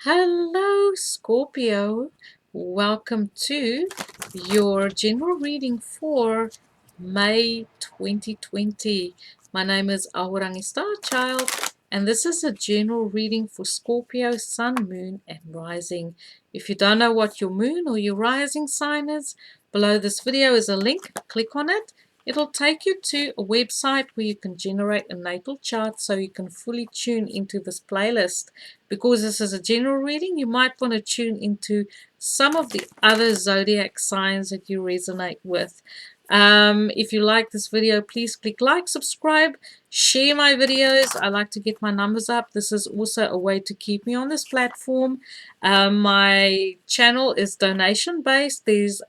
Hello, Scorpio. Welcome to your general reading for May 2020. My name is Ahorangi Starchild, and this is a general reading for Scorpio, Sun, Moon, and Rising. If you don't know what your moon or your rising sign is, below this video is a link. Click on it. It'll take you to a website where you can generate a natal chart so you can fully tune into this playlist. Because this is a general reading, you might want to tune into some of the other zodiac signs that you resonate with. If you like this video, please click like, subscribe, share my videos. I like to get my numbers up. This is also a way to keep me on this platform. My channel is donation based. There's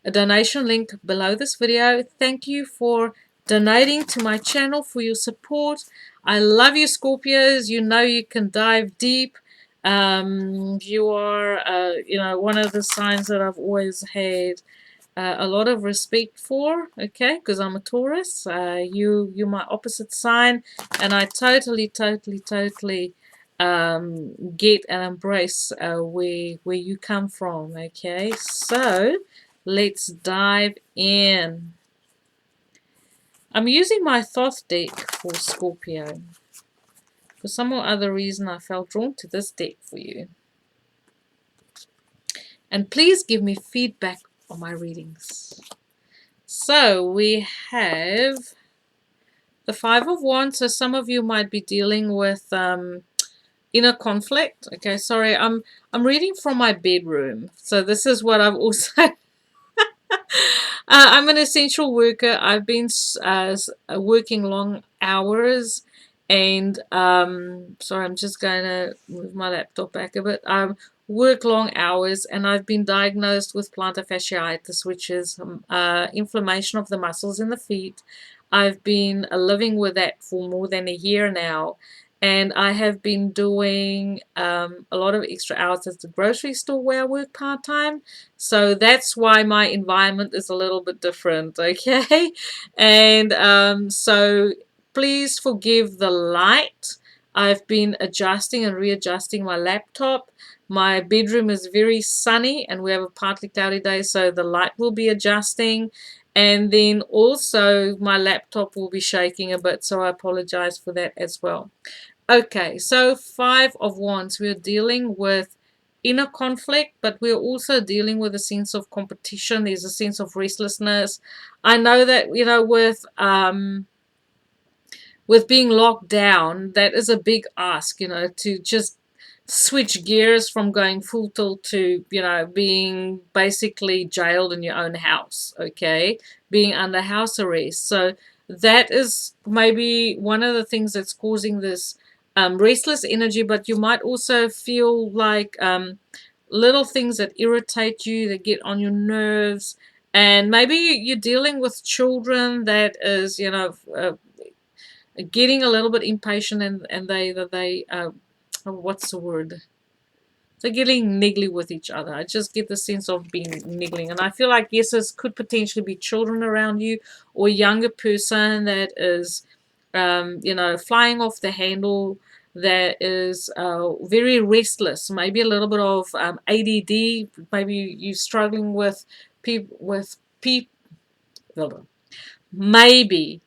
a donation link below this video. Thank you for donating to my channel, for your support. I love you, Scorpios. You know you can dive deep. You are, one of the signs that I've always had a lot of respect for, okay, because I'm a Taurus. You're my opposite sign, and I totally get and embrace where you come from, okay? So let's dive in. I'm using my Thoth deck for Scorpio. For some or other reason, I felt drawn to this deck for you. And please give me feedback on my readings. So we have the Five of Wands. So some of you might be dealing with inner conflict. Okay, sorry, I'm reading from my bedroom. So this is what I've also... I'm an essential worker. I've been working long hours, and sorry, I'm just going to move my laptop back a bit. Work long hours, and I've been diagnosed with plantar fasciitis, which is inflammation of the muscles in the feet. I've been living with that for more than a year now. And I have been doing a lot of extra hours at the grocery store where I work part-time. So that's why my environment is a little bit different, okay? And so please forgive the light. I've been adjusting and readjusting my laptop. My bedroom is very sunny and we have a partly cloudy day, so the light will be adjusting. And then also my laptop will be shaking a bit, so I apologize for that as well. Okay, so Five of Wands, we're dealing with inner conflict, but we're also dealing with a sense of competition. There's a sense of restlessness. I know that, with being locked down, that is a big ask, to just switch gears from going full tilt to, being basically jailed in your own house, okay? Being under house arrest. So that is maybe one of the things that's causing this restless energy, but you might also feel like little things that irritate you, that get on your nerves, and maybe you're dealing with children that is, getting a little bit impatient, and they what's the word? They're getting niggly with each other. I just get the sense of being niggling, and I feel like yes, this could potentially be children around you or a younger person that is flying off the handle, that is very restless, maybe a little bit of ADD, maybe you're struggling with maybe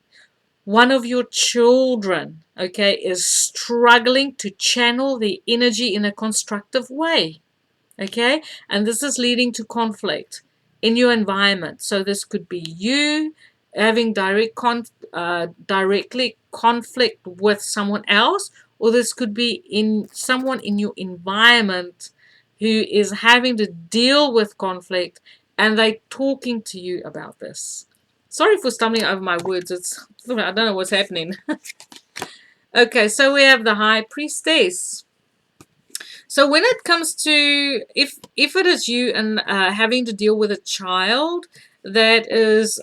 one of your children, okay, is struggling to channel the energy in a constructive way, okay, and this is leading to conflict in your environment. So this could be you having directly conflict with someone else, or this could be in someone in your environment who is having to deal with conflict, and they're talking to you about this. Sorry for stumbling over my words. I don't know what's happening. Okay, so we have the High Priestess. So when it comes to, if it is you and having to deal with a child that is,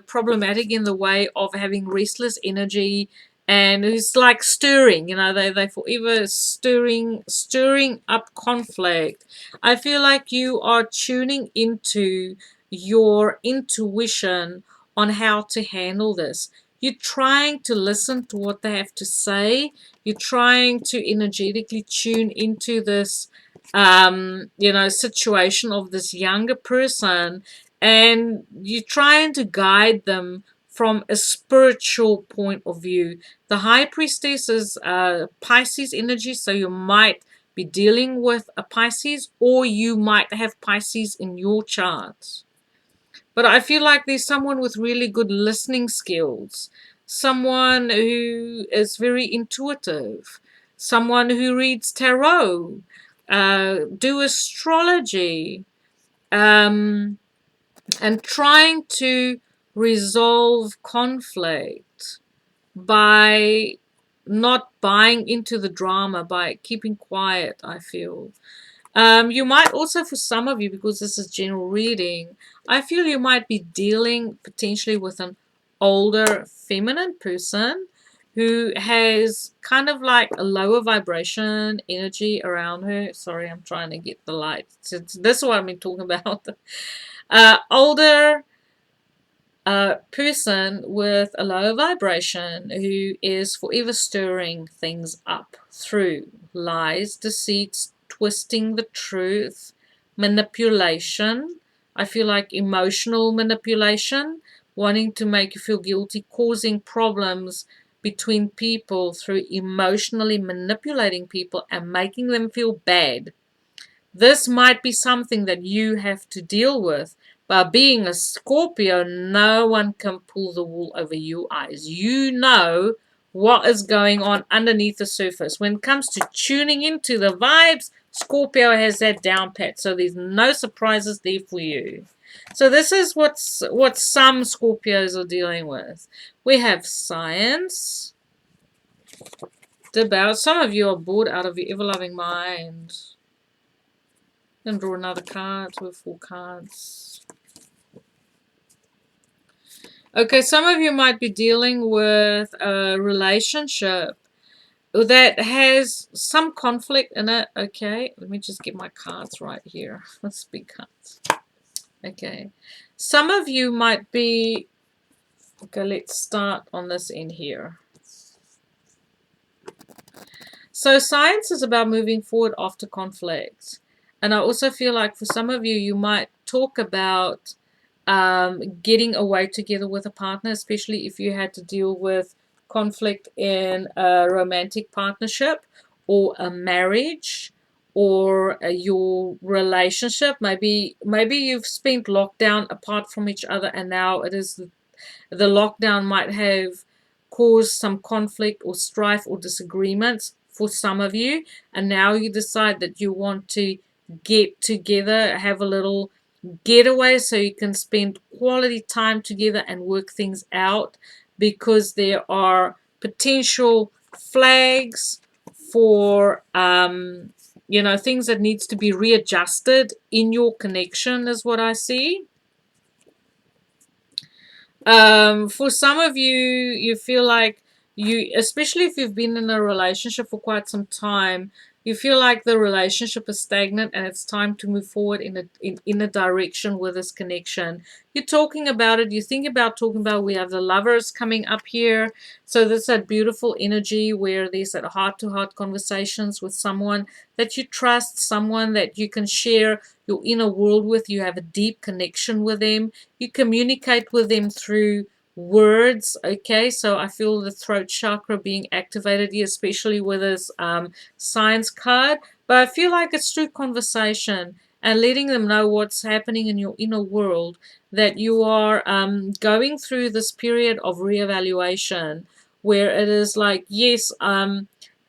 problematic in the way of having restless energy, and who's like stirring, they forever stirring up conflict. I feel like you are tuning into your intuition on how to handle this. You're trying to listen to what they have to say. You're trying to energetically tune into this, situation of this younger person, and you're trying to guide them from a spiritual point of view. The High Priestess is Pisces energy, so you might be dealing with a Pisces, or you might have Pisces in your chart. But I feel like there's someone with really good listening skills, someone who is very intuitive, someone who reads tarot, do astrology, um, and trying to resolve conflict by not buying into the drama, by keeping quiet, I feel. You might also, for some of you, because this is general reading, I feel you might be dealing potentially with an older feminine person who has kind of like a lower vibration energy around her. Sorry, I'm trying to get the light. This is what I've been talking about. Older person with a low vibration who is forever stirring things up through lies, deceits, twisting the truth, manipulation. I feel like emotional manipulation, wanting to make you feel guilty, causing problems between people through emotionally manipulating people and making them feel bad. This might be something that you have to deal with. But being a Scorpio, no one can pull the wool over your eyes. You know what is going on underneath the surface. When it comes to tuning into the vibes, Scorpio has that down pat. So there's no surprises there for you. So this is what some Scorpios are dealing with. We have science. About some of you are bored out of your ever-loving mind. And draw another card with 4 cards. Okay, some of you might be dealing with a relationship that has some conflict in it. Okay, let me just get my cards right here. Let's big cards. Okay, some of you might be... Okay, let's start on this end here. So science is about moving forward after conflict. And I also feel like for some of you, you might talk about getting away together with a partner, especially if you had to deal with conflict in a romantic partnership or a marriage or your relationship. Maybe you've spent lockdown apart from each other, and now it is the lockdown might have caused some conflict or strife or disagreements for some of you, and now you decide that you want to get together, have a little getaway so you can spend quality time together and work things out, because there are potential flags for things that needs to be readjusted in your connection is what I see. For some of you, you feel like especially if you've been in a relationship for quite some time, you feel like the relationship is stagnant and it's time to move forward in a direction with this connection. You're talking about it. You think about talking about. We have the lovers coming up here. So there's that beautiful energy where there's that heart-to-heart conversations with someone that you trust, someone that you can share your inner world with. You have a deep connection with them. You communicate with them through words. Okay, so I feel the throat chakra being activated here, especially with this science card. But I feel like it's through conversation and letting them know what's happening in your inner world, that you are going through this period of reevaluation where it is like, yes,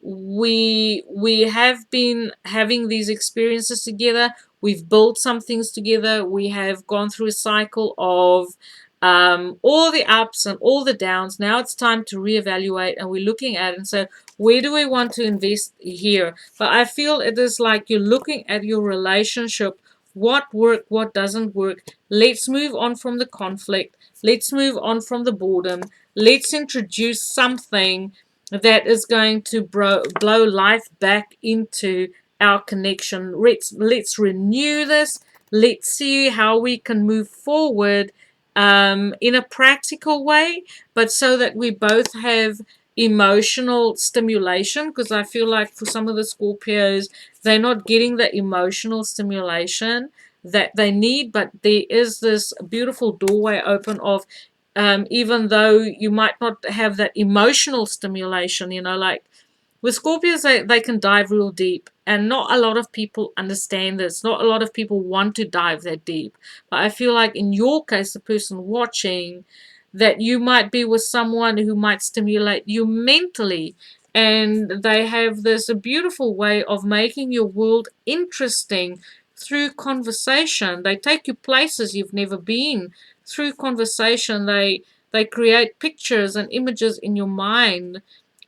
we have been having these experiences together. We've built some things together. We have gone through a cycle of all the ups and all the downs. Now it's time to reevaluate, and we're looking at it and say, where do we want to invest here? But I feel it is like you're looking at your relationship. What worked, what doesn't work. Let's move on from the conflict. Let's move on from the boredom. Let's introduce something that is going to blow life back into our connection. Let's renew this. Let's see how we can move forward in a practical way, but so that we both have emotional stimulation, because I feel like for some of the Scorpios, they're not getting the emotional stimulation that they need, but there is this beautiful doorway open of even though you might not have that emotional stimulation, like with Scorpios, they can dive real deep, and not a lot of people understand this. Not a lot of people want to dive that deep. But I feel like in your case, the person watching, that you might be with someone who might stimulate you mentally, and they have this beautiful way of making your world interesting through conversation. They take you places you've never been through conversation. They create pictures and images in your mind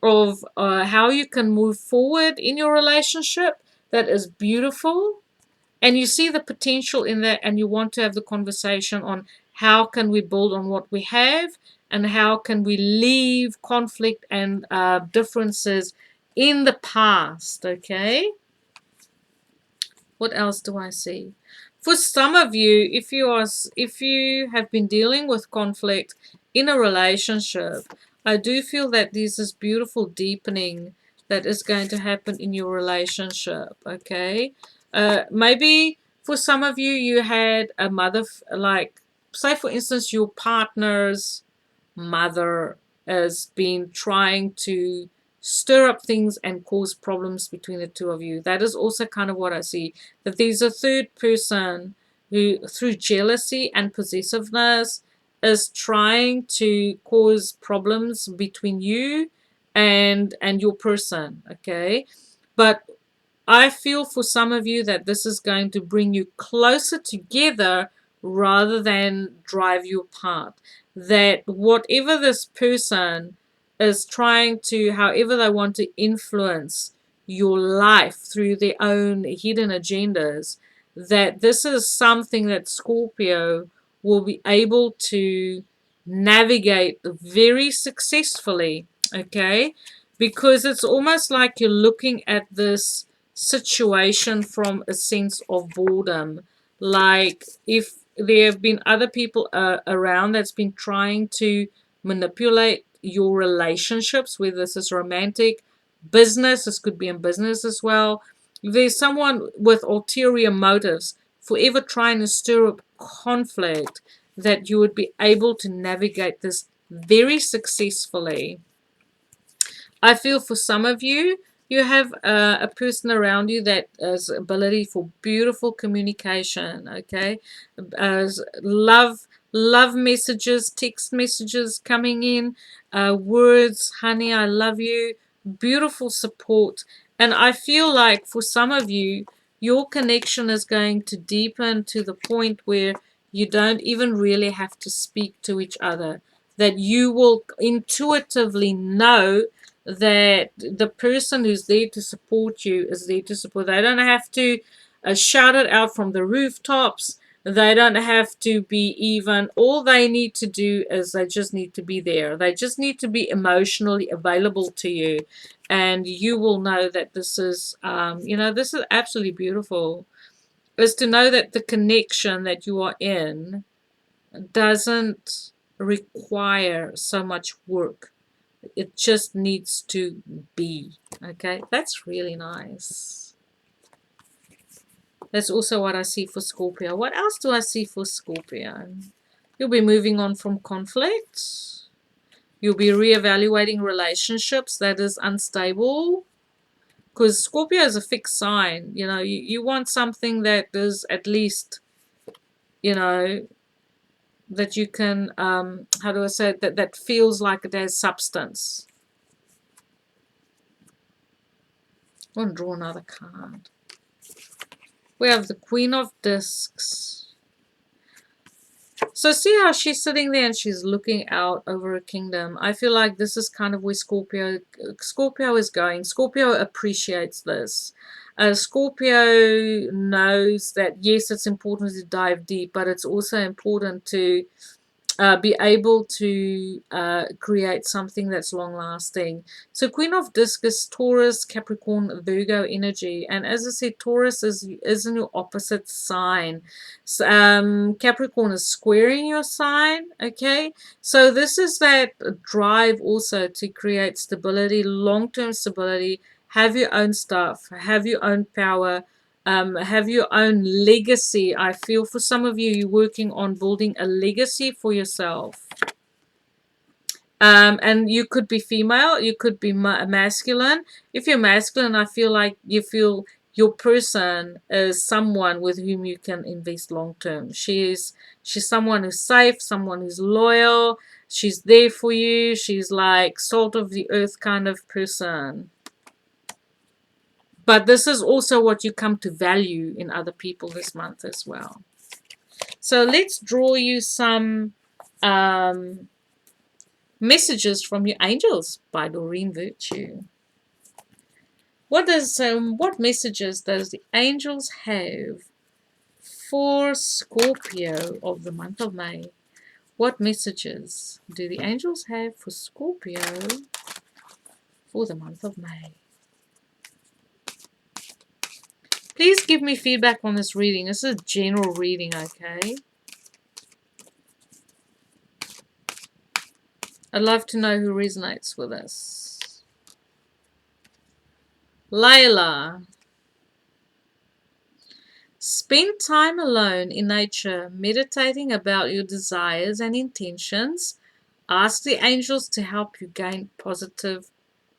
of how you can move forward in your relationship that is beautiful, and you see the potential in that, and you want to have the conversation on how can we build on what we have, and how can we leave conflict and differences in the past. Okay, what else do I see? For some of you, if you have been dealing with conflict in a relationship, I do feel that there's this beautiful deepening that is going to happen in your relationship. Okay, maybe for some of you, you had a mother, like, say for instance, your partner's mother has been trying to stir up things and cause problems between the two of you. That is also kind of what I see. That there's a third person who, through jealousy and possessiveness, is trying to cause problems between you and your person. Okay, but I feel for some of you that this is going to bring you closer together rather than drive you apart. That whatever this person is trying to, however they want to influence your life through their own hidden agendas, that this is something that Scorpio will be able to navigate very successfully. Okay, because it's almost like you're looking at this situation from a sense of boredom. Like, if there have been other people around that's been trying to manipulate your relationships, whether this is romantic, business, this could be in business as well. If there's someone with ulterior motives forever trying to stir up conflict, that you would be able to navigate this very successfully. I feel for some of you, you have a person around you that has ability for beautiful communication. Okay, as love messages, text messages coming in, words, honey, I love you, beautiful support. And I feel like for some of you, your connection is going to deepen to the point where you don't even really have to speak to each other. That you will intuitively know that the person who's there to support you is there to support. They don't have to shout it out from the rooftops. They don't have to be even. All they need to do is they just need to be there. They just need to be emotionally available to you, and you will know that this is, this is absolutely beautiful. Is to know that the connection that you are in doesn't require so much work. It just needs to be. Okay, that's really nice. That's also what I see for Scorpio. What else do I see for Scorpio? You'll be moving on from conflict. You'll be reevaluating relationships that is unstable. Because Scorpio is a fixed sign. You want something that is at least, that you can, how do I say it, that feels like it has substance. I want to draw another card. We have the Queen of Discs. So see how she's sitting there and she's looking out over a kingdom. I feel like this is kind of where Scorpio is going. Scorpio appreciates this. Scorpio knows that, yes, it's important to dive deep, but it's also important to be able to create something that's long lasting. So Queen of Discus, Taurus, Capricorn, Virgo energy. And as I said, Taurus is in your opposite sign. So, Capricorn is squaring your sign. Okay. So this is that drive also to create stability, long-term stability, have your own stuff, have your own power, have your own legacy. I feel for some of you, you're working on building a legacy for yourself. And you could be female, you could be masculine. If you're masculine, I feel like you feel your person is someone with whom you can invest long term. She's someone who's safe, someone who's loyal. She's there for you. She's like salt of the earth kind of person. But this is also what you come to value in other people this month as well. So let's draw you some messages from your angels by Doreen Virtue. What messages does the angels have for Scorpio of the month of May? What messages do the angels have for Scorpio for the month of May? Please give me feedback on this reading. This is a general reading, okay? I'd love to know who resonates with this. Layla. Spend time alone in nature, meditating about your desires and intentions. Ask the angels to help you gain positive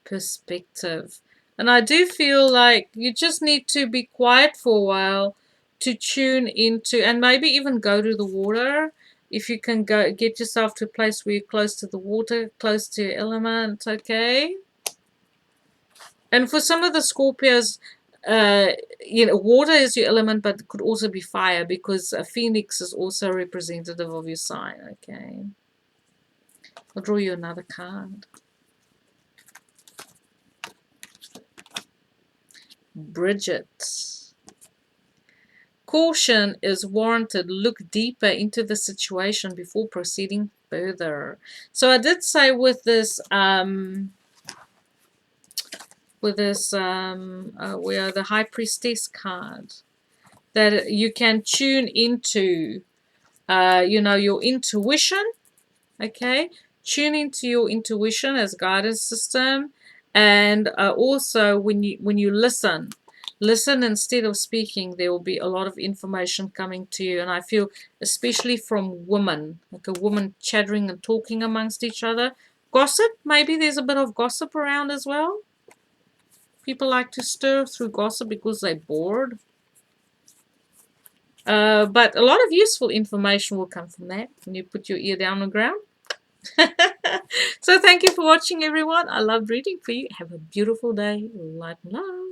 perspective. And I do feel like you just need to be quiet for a while to tune into, and maybe even go to the water. If you can go get yourself to a place where you're close to the water, close to your element, okay? And for some of the Scorpios, water is your element, but it could also be fire, because a phoenix is also representative of your sign, okay? I'll draw you another card. Bridget. Caution is warranted. Look deeper into the situation before proceeding further. So I did say with this the High Priestess card, that you can tune into your intuition, okay? Tune into your intuition as guidance system, and also when you listen instead of speaking, there will be a lot of information coming to you. And I feel especially from women, like a woman chattering and talking amongst each other. Gossip, maybe there's a bit of gossip around as well. People like to stir through gossip because they're bored. But a lot of useful information will come from that when you put your ear down on the ground. So thank you for watching, everyone. I loved reading for you. Have a beautiful day. Light and love.